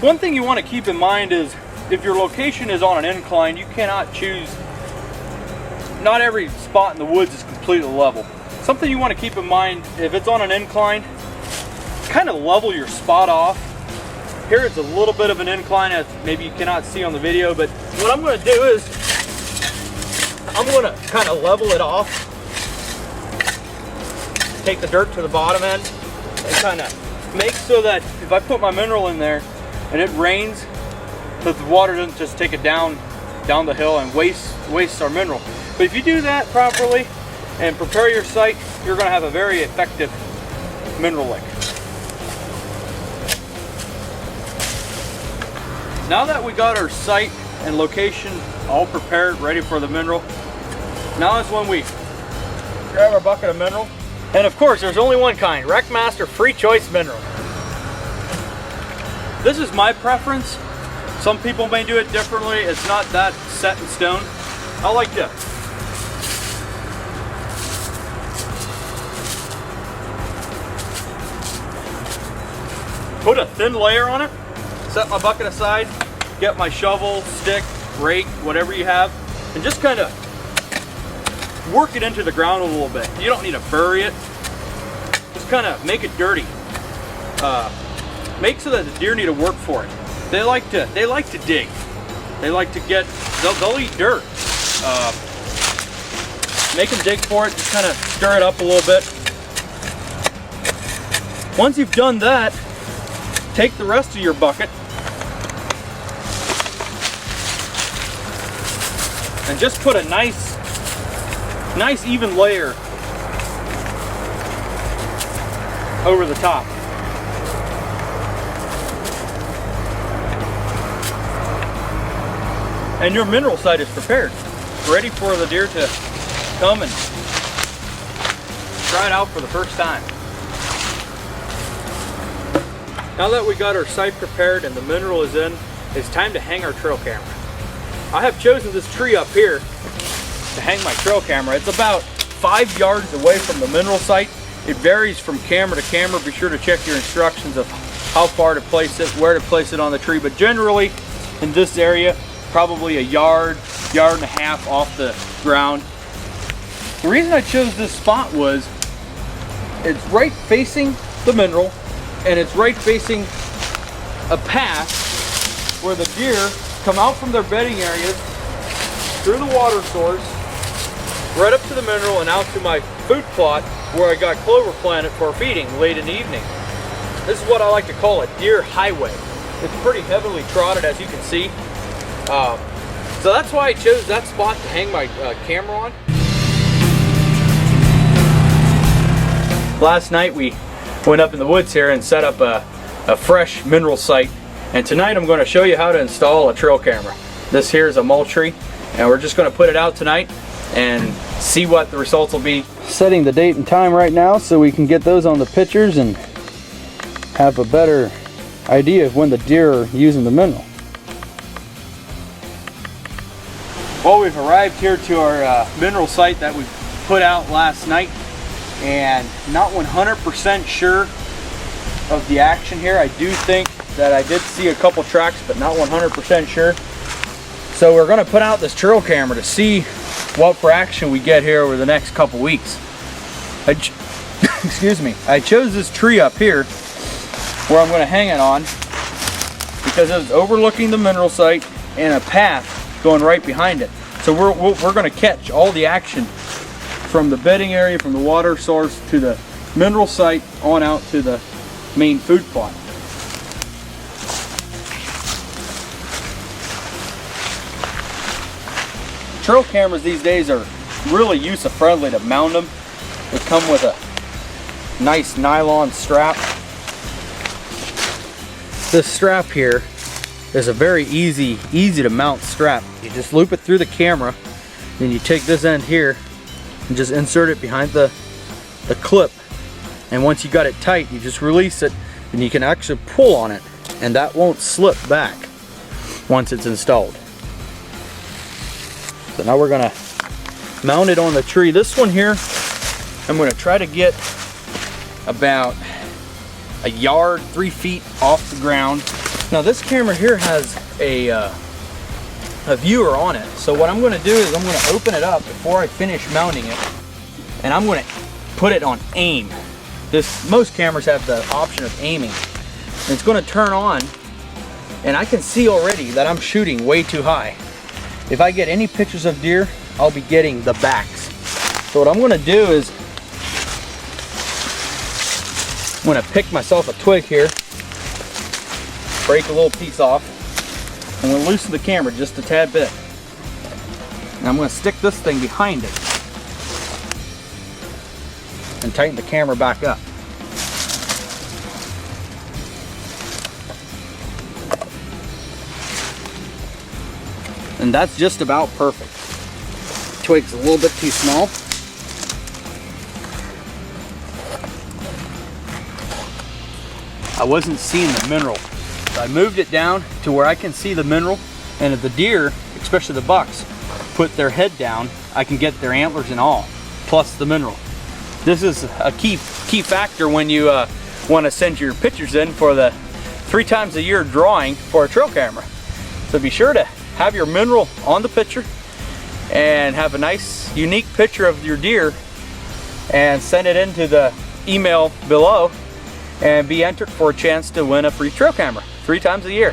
One thing you want to keep in mind is if your location is on an incline, you cannot choose, not every spot in the woods is completely level. Something you want to keep in mind, if it's on an incline, kind of level your spot off. Here it's a little bit of an incline, as maybe you cannot see on the video, but what I'm going to do is I'm going to kind of level it off, take the dirt to the bottom end, and kind of make so that if I put my mineral in there and it rains, that the water doesn't just take it down the hill and waste our mineral. But if you do that properly and prepare your site, you're going to have a very effective mineral lick. Now that we got our site and location all prepared, ready for the mineral, now is when we grab our bucket of mineral. And of course, there's only one kind, Wreckmaster Free Choice Mineral. This is my preference. Some people may do it differently. It's not that set in stone. I like to put a thin layer on it, set my bucket aside, get my shovel, stick, rake, whatever you have, and just kind of work it into the ground a little bit. You don't need to bury it. Just kind of make it dirty. Make so that the deer need to work for it. They like to dig. They like to get, they'll eat dirt. Make them dig for it, just kind of stir it up a little bit. Once you've done that, take the rest of your bucket and just put a nice even layer over the top. And your mineral site is prepared, ready for the deer to come and try it out for the first time. Now that we got our site prepared and the mineral is in, it's time to hang our trail camera. I have chosen this tree up here to hang my trail camera. It's about 5 yards away from the mineral site. It varies from camera to camera. Be sure to check your instructions of how far to place it, where to place it on the tree. But generally, in this area, probably a yard and a half off the ground. The reason I chose this spot was it's right facing the mineral, and it's right facing a path where the deer come out from their bedding areas, through the water source, right up to the mineral and out to my food plot where I got clover planted for feeding late in the evening. This is what I like to call a deer highway. It's pretty heavily trotted, as you can see. So that's why I chose that spot to hang my camera on. Last night we went up in the woods here and set up a fresh mineral site, and tonight I'm going to show you how to install a trail camera. This here is a Moultrie, and we're just going to put it out tonight and see what the results will be. Setting the date and time right now so we can get those on the pictures and have a better idea of when the deer are using the mineral. Well, we've arrived here to our mineral site that we put out last night, and not 100% sure of the action here. I do think that I did see a couple tracks, but not 100% sure. So we're going to put out this trail camera to see what for action we get here over the next couple weeks. Excuse me. I chose this tree up here where I'm going to hang it on because it's overlooking the mineral site and a path going right behind it. So we're going to catch all the action from the bedding area, from the water source to the mineral site on out to the main food plot. Trail cameras these days are really user friendly to mount them. They come with a nice nylon strap. This strap here is a very easy to mount strap. You just loop it through the camera, then you take this end here and just insert it behind the clip, and once you got it tight, you just release it and you can actually pull on it, and that won't slip back once it's installed. So now we're gonna mount it on the tree. This one here, I'm gonna try to get about a yard, 3 feet off the ground. Now this camera here has a viewer on it. So what I'm going to do is I'm going to open it up before I finish mounting it, and I'm going to put it on aim. Most cameras have the option of aiming. And it's going to turn on, and I can see already that I'm shooting way too high. If I get any pictures of deer, I'll be getting the backs. So what I'm going to do is I'm going to pick myself a twig here, break a little piece off. I'm going to loosen the camera just a tad bit. And I'm going to stick this thing behind it and tighten the camera back up. And that's just about perfect. Twig's a little bit too small. I wasn't seeing the mineral. So I moved it down to where I can see the mineral, and if the deer, especially the bucks, put their head down, I can get their antlers and all, plus the mineral. This is a key factor when you want to send your pictures in for the 3 times a year drawing for a trail camera. So be sure to have your mineral on the picture and have a nice unique picture of your deer and send it into the email below and be entered for a chance to win a free trail camera 3 times a year.